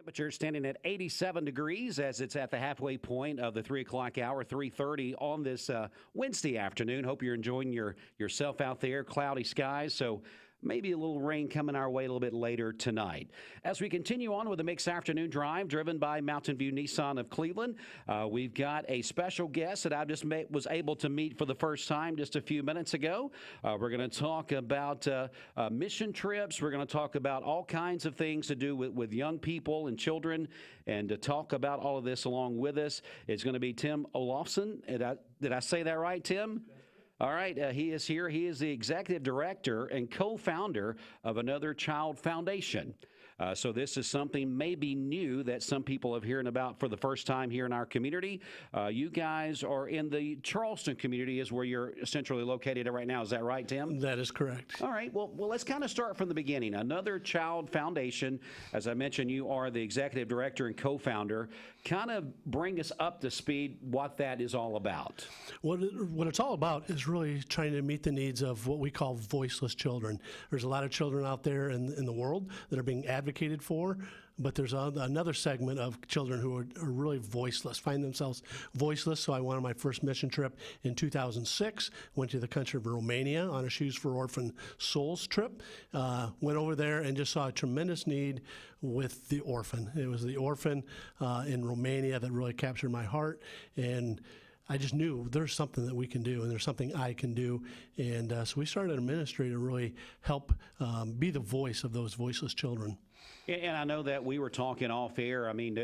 Temperature standing at 87 degrees as it's at the halfway point of the 3 o'clock hour, 3:30 on this Wednesday afternoon. Hope you're enjoying yourself out there. Cloudy skies, so maybe a little rain coming our way a little bit later tonight. As we continue on with the Mix Afternoon Drive, driven by Mountain View Nissan of Cleveland, we've got a special guest that I just was able to meet for the first time just a few minutes ago. We're going to talk about mission trips. We're going to talk about all kinds of things to do with young people and children. And to talk about all of this along with us is going to be Tim Oloffson. Did I say that right, Tim? All right, he is here. He is the executive director and co-founder of Another Child Foundation. So this is something maybe new that some people are hearing about for the first time here in our community. You guys are in the Charleston community is where you're centrally located right now. Is that right, Tim? That is correct. All right. Well, let's kind of start from the beginning. Another Child Foundation. As I mentioned, you are the executive director and co-founder. Kind of bring us up to speed what that is all about. What it's all about is really trying to meet the needs of what we call voiceless children. There's a lot of children out there in the world that are being advocated for, but there's another segment of children who are really voiceless, find themselves voiceless. So I went on my first mission trip in 2006, went to the country of Romania on a Shoes for Orphan Souls trip, went over there and just saw a tremendous need with the orphan. It was the orphan in Romania that really captured my heart, and I just knew there's something that we can do, and there's something I can do. And so we started a ministry to really help be the voice of those voiceless children. And I know that we were talking off air. I mean,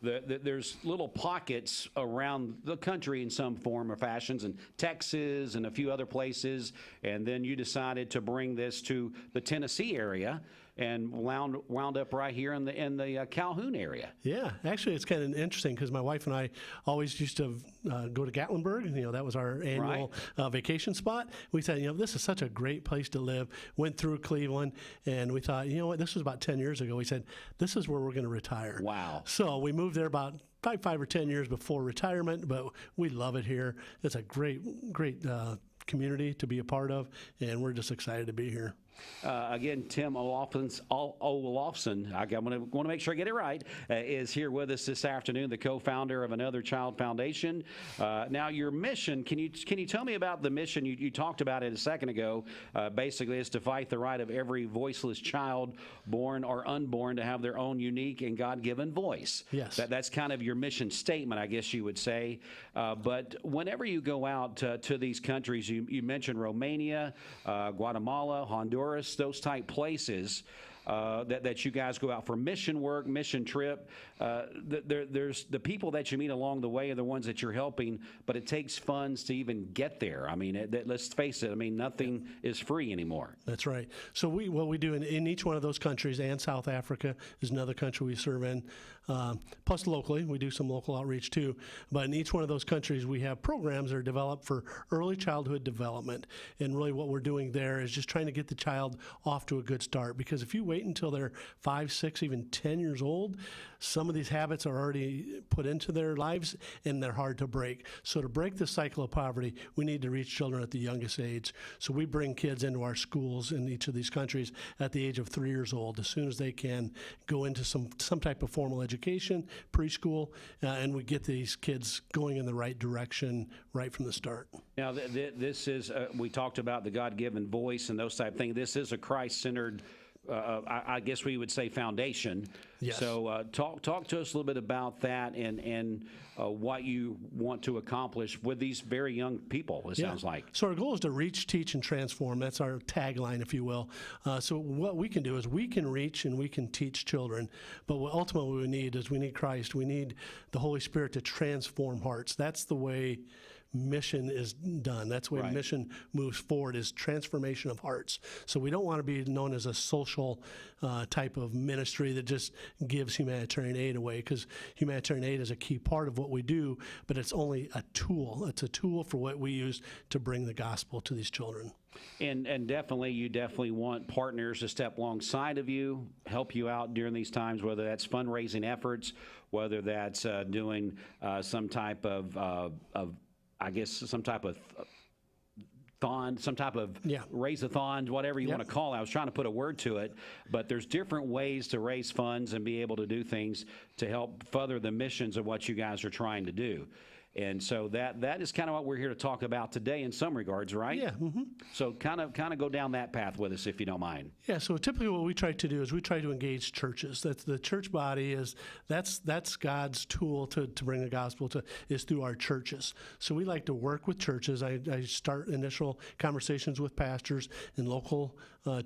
there's little pockets around the country in some form or fashions, and Texas and a few other places. And then you decided to bring this to the Tennessee area and wound up right here in the Calhoun area. Yeah, actually, it's kind of interesting because my wife and I always used to go to Gatlinburg. You know, that was our annual vacation spot. We said, this is such a great place to live. Went through Cleveland, and we thought, what, this was about 10 years ago. We said, this is where we're going to retire. Wow. So we moved there about 5 or 10 years before retirement, but we love it here. It's a great community to be a part of, and we're just excited to be here. Again, Tim Oloffson, I want to make sure I get it right, is here with us this afternoon, the co-founder of Another Child Foundation. Now, your mission, can you tell me about the mission? You talked about it a second ago. Basically, is to fight the right of every voiceless child, born or unborn, to have their own unique and God-given voice. Yes. That's kind of your mission statement, I guess you would say. But whenever you go out to these countries, you mentioned Romania, Guatemala, Honduras, those type places that you guys go out for mission work, mission trip. There's the people that you meet along the way are the ones that you're helping, but it takes funds to even get there. I mean, let's face it. I mean, nothing is free anymore. That's right. So what we do in each one of those countries, and South Africa is another country we serve in, plus locally, we do some local outreach too. But in each one of those countries, we have programs that are developed for early childhood development. And really what we're doing there is just trying to get the child off to a good start. Because if you wait until they're 5, 6, even 10 years old, some of these habits are already put into their lives and they're hard to break. So to break the cycle of poverty, we need to reach children at the youngest age. So we bring kids into our schools in each of these countries at the age of 3 years old, as soon as they can go into some type of formal education, preschool, and we get these kids going in the right direction right from the start. Now, this is, we talked about the God-given voice and those type of things. This is a Christ-centered I guess we would say foundation. Yes. So talk to us a little bit about that and what you want to accomplish with these very young people, it sounds like. So our goal is to reach, teach, and transform. That's our tagline, if you will. So what we can do is we can reach and we can teach children, but what ultimately we need is we need Christ. We need the Holy Spirit to transform hearts. That's the way mission is done. That's the way mission moves forward, is transformation of hearts. So we don't want to be known as a social type of ministry that just gives humanitarian aid away, because humanitarian aid is a key part of what we do, but it's only a tool. It's a tool for what we use to bring the gospel to these children. And you definitely want partners to step alongside of you, help you out during these times, whether that's fundraising efforts, whether that's doing some type of some type of Yeah. raise-a-thon, whatever you Yep. want to call it. I was trying to put a word to it, but there's different ways to raise funds and be able to do things to help further the missions of what you guys are trying to do. And so that is kind of what we're here to talk about today in some regards, right? Yeah. So kind of go down that path with us, if you don't mind. Yeah, so typically what we try to do is we try to engage churches. That's the church body that's God's tool to bring the gospel is through our churches. So we like to work with churches. I start initial conversations with pastors in local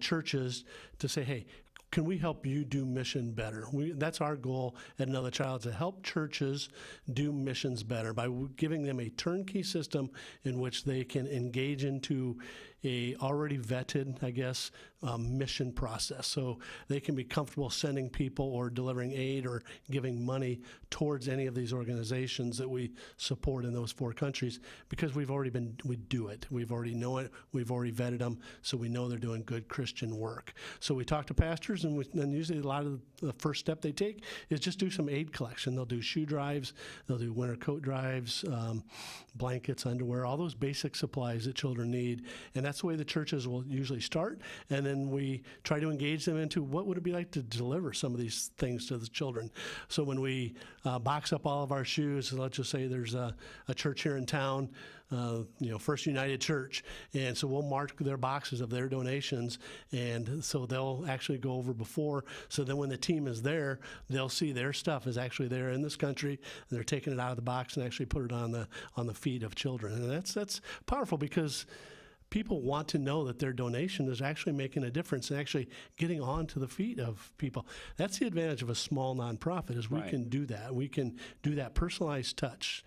churches to say, hey, can we help you do mission better? That's our goal at Another Child, to help churches do missions better by giving them a turnkey system in which they can engage into a already vetted, I guess, mission process. So they can be comfortable sending people or delivering aid or giving money towards any of these organizations that we support in those 4 countries, because we do it. We've already know it. We've already vetted them, so we know they're doing good Christian work. So we talk to pastors, and usually a lot of the first step they take is just do some aid collection. They'll do shoe drives, they'll do winter coat drives, blankets, underwear, all those basic supplies that children need. And that's the way the churches will usually start. And then we try to engage them into what would it be like to deliver some of these things to the children. So when we box up all of our shoes, let's just say there's a church here in town, First United Church, and so we'll mark their boxes of their donations, and so they'll actually go over before, so then when the team is there, they'll see their stuff is actually there in this country, and they're taking it out of the box and actually put it on the feet of children. And that's powerful, because people want to know that their donation is actually making a difference and actually getting onto the feet of people. That's the advantage of a small nonprofit, is we can do that. We can do that personalized touch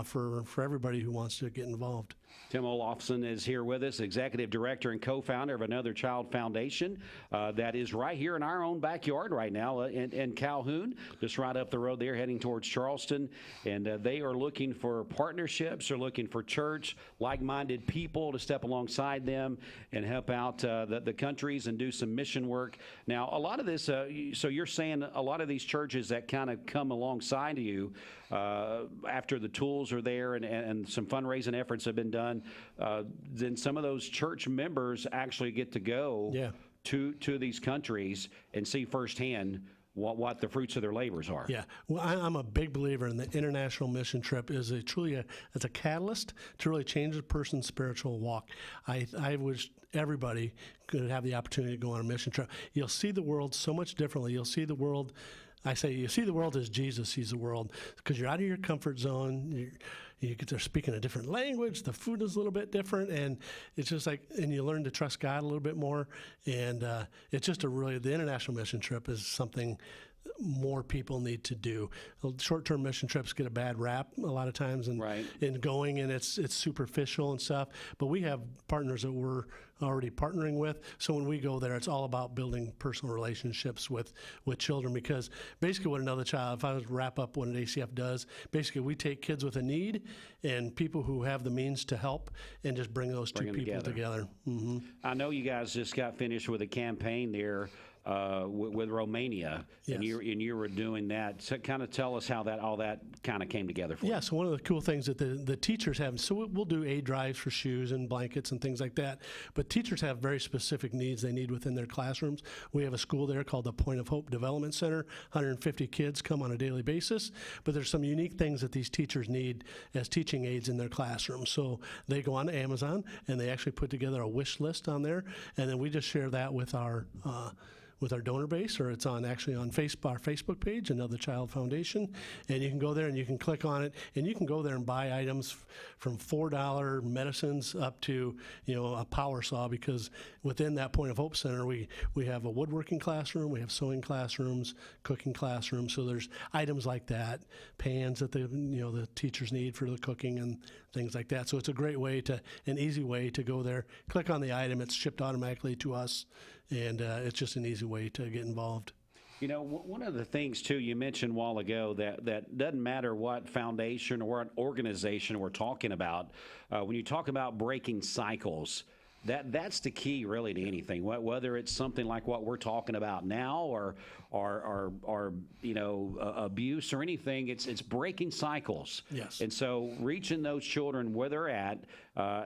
for everybody who wants to get involved. Tim Oloffson is here with us, Executive Director and co-founder of Another Child Foundation that is right here in our own backyard right now in Calhoun, just right up the road there heading towards Charleston. And they are looking for partnerships, they're looking for church, like-minded people to step alongside them and help out the countries and do some mission work. Now, a lot of this, so you're saying a lot of these churches that kind of come alongside of you after the tools are there and some fundraising efforts have been done, then some of those church members actually get to go to these countries and see firsthand what the fruits of their labors are. Yeah, well, I'm a big believer in the international mission trip is it's a catalyst to really change a person's spiritual walk. I wish everybody could have the opportunity to go on a mission trip. You'll see the world so much differently. You'll see the world. I say you see the world as Jesus sees the world, because you're out of your comfort zone. They're speaking a different language. The food is a little bit different, and it's just like, and you learn to trust God a little bit more. And it's just the international mission trip is something more people need to do. Short-term mission trips get a bad rap a lot of times, and it's superficial and stuff. But we have partners that we're already partnering with. So when we go there, it's all about building personal relationships with children, because basically what Another Child, if I was to wrap up what an ACF does, basically we take kids with a need and people who have the means to help and just bring those two people together. Mm-hmm. I know you guys just got finished with a campaign there with Romania, yes. and you were doing that. So kind of tell us how all that kind of came together for you. Yeah, so one of the cool things that the teachers have, so we'll do aid drives for shoes and blankets and things like that, but teachers have very specific needs they need within their classrooms. We have a school there called the Point of Hope Development Center. 150 kids come on a daily basis, but there's some unique things that these teachers need as teaching aids in their classrooms. So they go on to Amazon and they actually put together a wish list on there, and then we just share that with our donor base, or it's actually on our Facebook page, Another Child Foundation, and you can go there and you can click on it, and you can go there and buy items from $4 medicines up to a power saw, because within that Point of Hope Center we have a woodworking classroom, we have sewing classrooms, cooking classrooms, so there's items like that, pans that the teachers need for the cooking and things like that. So it's a great way an easy way to go there, click on the item, it's shipped automatically to us, and it's just an easy way to get involved. One of the things, too, you mentioned a while ago that doesn't matter what foundation or what organization we're talking about. When you talk about breaking cycles, that's the key, really, to anything. Whether it's something like what we're talking about now, or abuse or anything, it's breaking cycles. Yes. And so reaching those children where they're at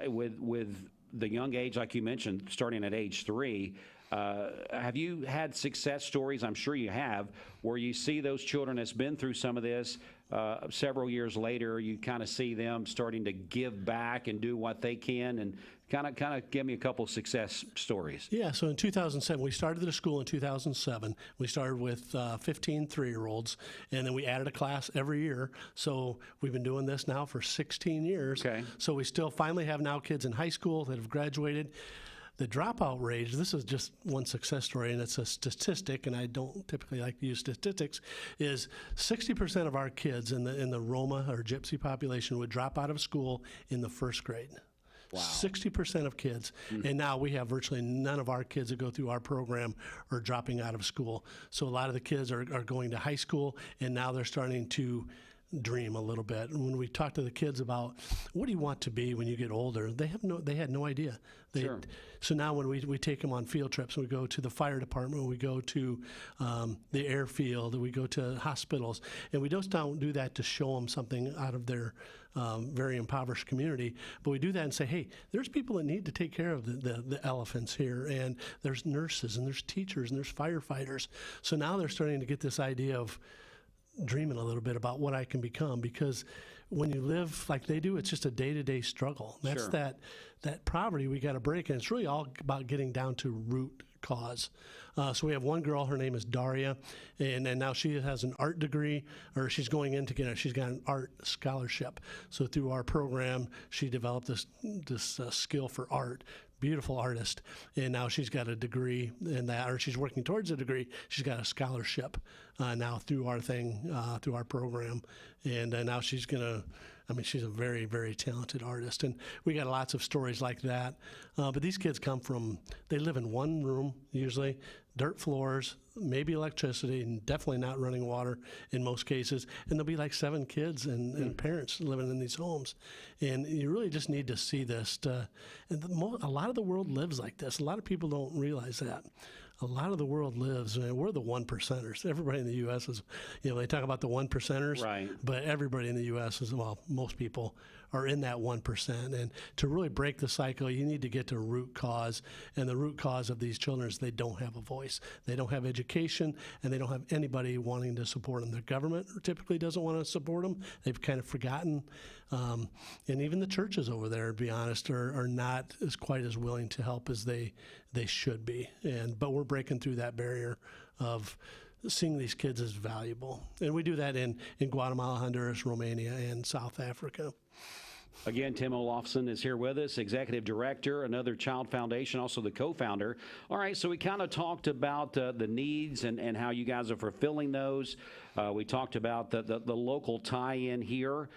with the young age, like you mentioned, starting at age 3. Have you had success stories? I'm sure you have, where you see those children that's been through some of this several years later. You kind of see them starting to give back and do what they can, and kind of give me a couple of success stories. Yeah, so in 2007, we started the school in 2007. We started with 15 3-year-olds, and then we added a class every year. So we've been doing this now for 16 years. Okay. So we still finally have now kids in high school that have graduated. The dropout rate, this is just one success story, and it's a statistic, and I don't typically like to use statistics, is 60% of our kids in the Roma or Gypsy population would drop out of school in the first grade. Wow. 60% of kids. And now we have virtually none of our kids that go through our program are dropping out of school. So a lot of the kids are going to high school, and now they're starting to dream a little bit. And when we talk to the kids about what do you want to be when you get older, they had no idea. Sure. So now when we take them on field trips, we go to the fire department, we go to the airfield, we go to hospitals, and we just don't do that to show them something out of their very impoverished community, but we do that and say, hey, there's people that need to take care of the elephants here, and there's nurses, and there's teachers, and there's firefighters. So now they're starting to get this idea of dreaming a little bit about what I can become, because when you live like they do, it's just a day-to-day struggle. That's Sure. that poverty we got to break, and it's really all about getting down to root cause. So we have one girl, her name is Daria, and now she has an art degree, or she's going in to get she's got an art scholarship. So through our program, she developed this skill for art. Beautiful artist, and now she's got a degree in that, or she's working towards a degree. She's got a scholarship now through our through our program, and now she's gonna. I mean, she's a very, very talented artist, and we got lots of stories like that. But these kids they live in one room usually, dirt floors, maybe electricity, and definitely not running water in most cases. And there'll be like 7 kids and parents living in these homes. And you really just need to see this. And a lot of the world lives like this. A lot of people don't realize that. A lot of the world lives, we're the 1%ers. Everybody in the U.S. is, they talk about the 1%ers, right? But everybody in the U.S. is, most people are in that 1%. And to really break the cycle, you need to get to root cause. And the root cause of these children is they don't have a voice. They don't have education, and they don't have anybody wanting to support them. The government typically doesn't want to support them. They've kind of forgotten. And even the churches over there, to be honest, are not quite as willing to help as they should be. But we're breaking through that barrier of seeing these kids as valuable. And we do that in Guatemala, Honduras, Romania, and South Africa. Again, Tim Oloffson is here with us, Executive Director, Another Child Foundation, also the co-founder. All right, so we kind of talked about the needs and how you guys are fulfilling those. We talked about the local tie-in here.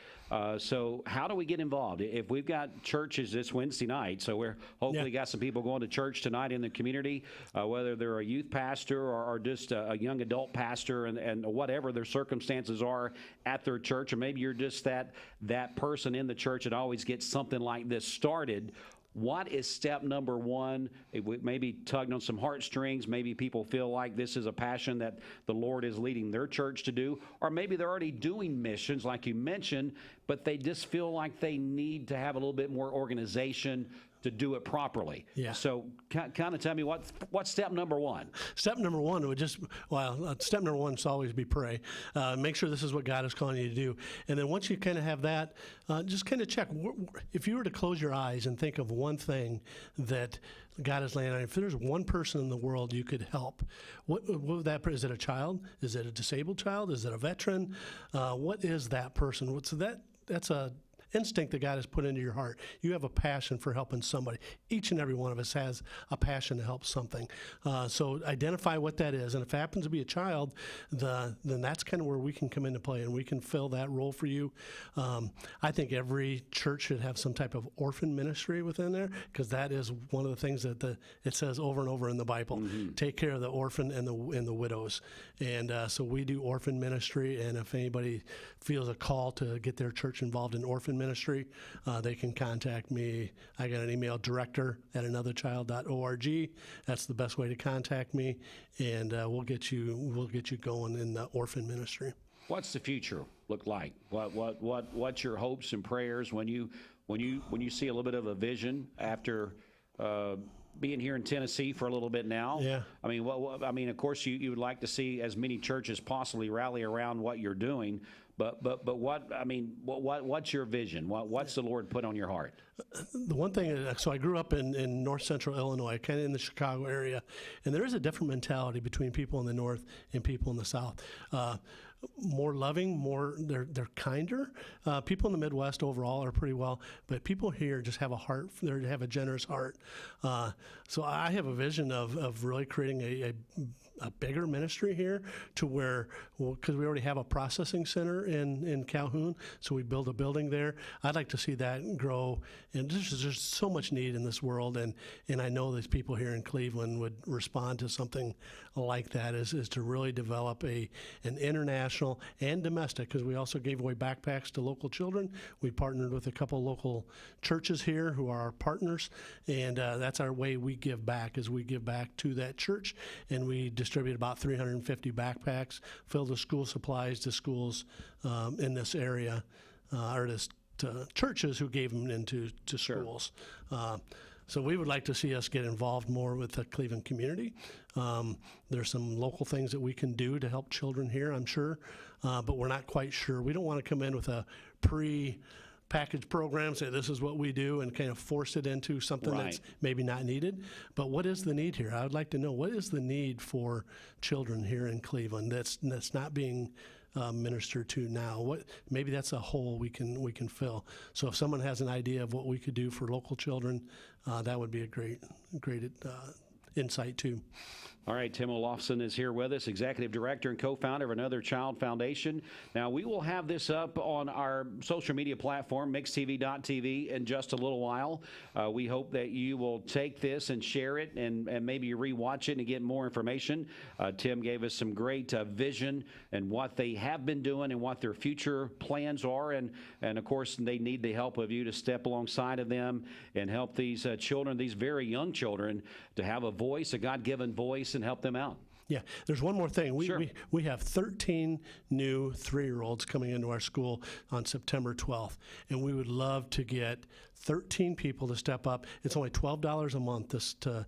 So how do we get involved? If we've got churches this Wednesday night, so we're hopefully got some people going to church tonight in the community, whether they're a youth pastor or just a young adult pastor, and whatever their circumstances are at their church, or maybe you're just that person in the church that always gets something like this started. What is step number one? Maybe tugged on some heartstrings. Maybe people feel like this is a passion that the Lord is leading their church to do. Or maybe they're already doing missions, like you mentioned, but they just feel like they need to have a little bit more organization to do it properly. Yeah. So kind of tell me what's step number one? Step number one would step number one is always be pray. Make sure this is what God is calling you to do. And then once you kind of have that, just kind of check. If you were to close your eyes and think of one thing that God is laying on, if there's one person in the world you could help, what would that? Is it a child? Is it a disabled child? Is it a veteran? What is that person? That's a instinct that God has put into your heart. You have a passion for helping somebody. Each and every one of us has a passion to help something. So identify what that is. And if it happens to be a child, then that's kind of where we can come into play, and we can fill that role for you. I think every church should have some type of orphan ministry within there, because that is one of the things that it says over and over in the Bible. Mm-hmm. Take care of the orphan and the widows. And so we do orphan ministry, and if anybody feels a call to get their church involved in orphan ministry, they can contact me. I got an email, director@anotherchild.org. That's the best way to contact me, and we'll get you going in the orphan ministry. What's the future look like? What's your hopes and prayers when you when you see a little bit of a vision after being here in Tennessee for a little bit now. Yeah. I mean, of course, you would like to see as many churches possibly rally around what you're doing. But what's your vision? What's the Lord put on your heart? The one thing, so I grew up in north central Illinois, kind of in the Chicago area, and there is a different mentality between people in the north and people in the south. More loving, they're kinder. People in the Midwest overall are pretty well, but people here just have a heart. They have a generous heart. So I have a vision of really creating a bigger ministry here to where, because we already have a processing center in Calhoun, so we build a building there. I'd like to see that grow, and there's so much need in this world, and I know these people here in Cleveland would respond to something like that, is to really develop an international and domestic, because we also gave away backpacks to local children. We partnered with a couple local churches here who are our partners, and that's our way we give back, is we give back to that church, and we distribute about 350 backpacks filled with school supplies to schools in this area, or to churches who gave them into schools. So we would like to see us get involved more with the Cleveland community. There's some local things that we can do to help children here, I'm sure, but we're not quite sure. We don't want to come in with a package program, say this is what we do, and kind of force it into something that's maybe not needed. But what is the need here? I would like to know, what is the need for children here in Cleveland that's not being ministered to now? Maybe that's a hole we can fill. So if someone has an idea of what we could do for local children, that would be a great insight too. All right, Tim Oloffson is here with us, Executive Director and co-founder of Another Child Foundation. Now, we will have this up on our social media platform, mixtv.tv, in just a little while. We hope that you will take this and share it and maybe rewatch it and get more information. Tim gave us some great vision and what they have been doing and what their future plans are. And of course, they need the help of you to step alongside of them and help these children, these very young children, to have a voice, a God-given voice, and help them out. Yeah, there's one more thing. Sure. We have 13 new 3-year-olds coming into our school on September 12th, and we would love to get 13 people to step up. It's only $12 a month to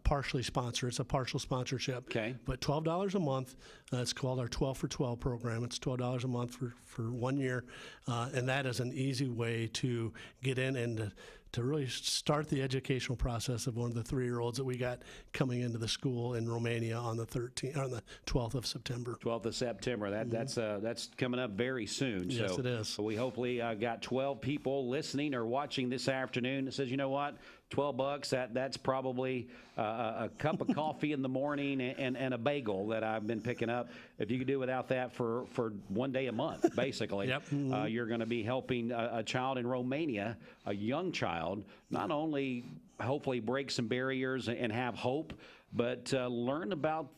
partially sponsor. It's a partial sponsorship. Okay. But $12 a month. It's called our 12 for 12 program. It's $12 a month for 1 year, and that is an easy way to get in and to really start the educational process of one of the 3-year-olds that we got coming into the school in Romania on the 12th of September. 12th of September. That's coming up very soon. Yes, so, it is. So we hopefully got 12 people listening or watching this afternoon that says, you know what, $12, that's probably a cup of coffee in the morning and a bagel that I've been picking up. If you could do without that for 1 day a month, basically, Yep. Mm-hmm. You're going to be helping a child in Romania, a young child, not only hopefully break some barriers and have hope, but learn about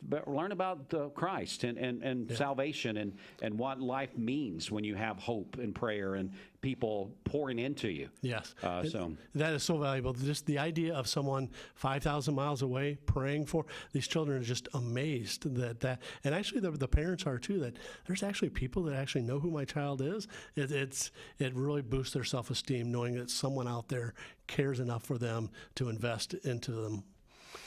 Christ and salvation and what life means when you have hope and prayer and people pouring into you. Yes. So that is so valuable. Just the idea of someone 5,000 miles away praying for these children is just amazed that and actually the parents are too, that there's actually people that actually know who my child is. It really boosts their self-esteem knowing that someone out there cares enough for them to invest into them.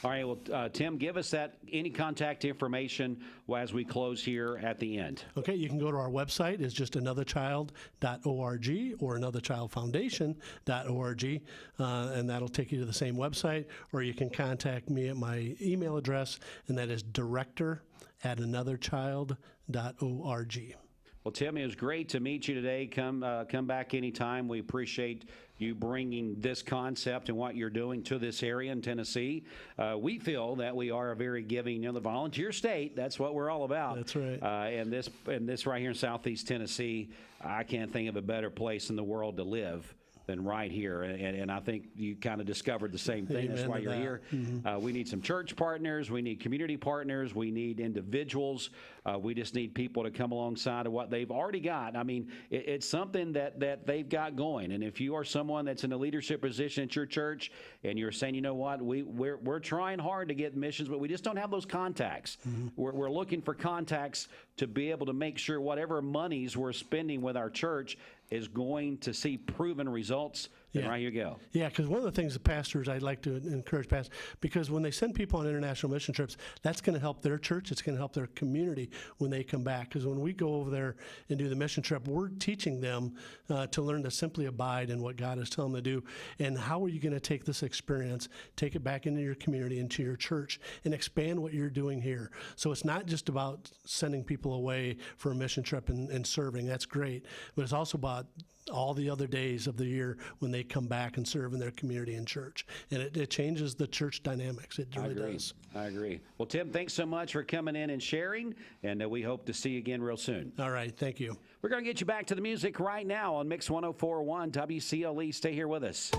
All right, well, Tim, give us any contact information as we close here at the end. Okay, you can go to our website. It's just anotherchild.org or anotherchildfoundation.org, and that'll take you to the same website. Or you can contact me at my email address, and that is director@anotherchild.org. Well, Tim, it was great to meet you today. Come back anytime. We appreciate you bringing this concept and what you're doing to this area in Tennessee. We feel that we are a very giving, the volunteer state. That's what we're all about. That's right. And this right here in Southeast Tennessee, I can't think of a better place in the world to live than right here, and I think you kind of discovered the same thing. That's why you're here. Mm-hmm. We need some church partners. We need community partners. We need individuals. We just need people to come alongside of what they've already got. I mean, it's something that they've got going. And if you are someone that's in a leadership position at your church and you're saying, you know what, we're trying hard to get missions, but we just don't have those contacts. Mm-hmm. We're looking for contacts to be able to make sure whatever monies we're spending with our church is going to see proven results, then right you go. Yeah, because one of the things the pastors, I'd like to encourage pastors, because when they send people on international mission trips, that's going to help their church. It's going to help their community when they come back. Because when we go over there and do the mission trip, we're teaching them to learn to simply abide in what God is telling them to do. And how are you going to take this experience, take it back into your community, into your church, and expand what you're doing here? So it's not just about sending people away for a mission trip and serving. That's great. But it's also about all the other days of the year when they come back and serve in their community and church. And it changes the church dynamics. It really does. I agree. Well, Tim, thanks so much for coming in and sharing, and we hope to see you again real soon. All right. Thank you. We're going to get you back to the music right now on Mix 104.1 WCLE. Stay here with us.